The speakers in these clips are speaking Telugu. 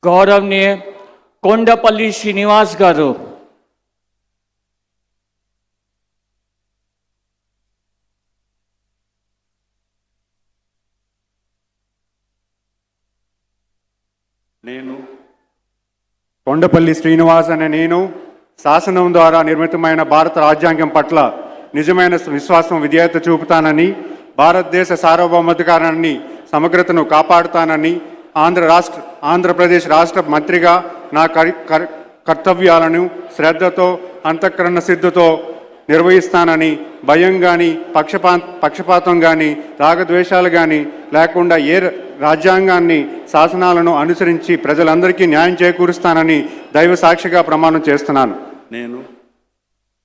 గౌరవనీయ కొండపల్లి శ్రీనివాస్ గారు కొండపల్లి శ్రీనివాస్ అనే నేను శాసనం ద్వారా నిర్మితమైన భారత రాజ్యాంగం పట్ల నిజమైన విశ్వాసం విధేయత చూపుతానని, భారతదేశ సార్వభౌమాధికారాన్ని సమగ్రతను కాపాడుతానని, ఆంధ్రప్రదేశ్ రాష్ట్ర మంత్రిగా నా కర్తవ్యాలను శ్రద్ధతో అంతఃకరణ సిద్ధతో నిర్వహిస్తానని, భయం కానీ పక్షపాతం కానీ రాగద్వేషాలు కానీ లేకుండా రాజ్యాంగాన్ని శాసనాలను అనుసరించి ప్రజలందరికీ న్యాయం చేకూరుస్తానని దైవ సాక్షిగా ప్రమాణం చేస్తున్నాను. నేను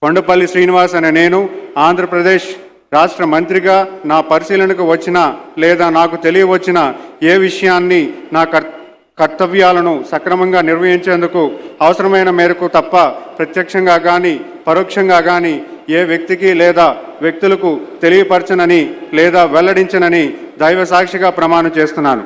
కొండపల్లి శ్రీనివాస్ అనే నేను ఆంధ్రప్రదేశ్ రాష్ట్ర మంత్రిగా నా పరిశీలనకు వచ్చిన లేదా నాకు తెలియవచ్చిన ఏ విషయాన్ని నా కర్తవ్యాలను సక్రమంగా నిర్వహించేందుకు అవసరమైన మేరకు తప్ప ప్రత్యక్షంగా కానీ పరోక్షంగా కానీ ఏ వ్యక్తికి లేదా వ్యక్తులకు తెలియపరచనని లేదా వెల్లడించనని దైవ సాక్షిగా ప్రమాణం చేస్తున్నాను.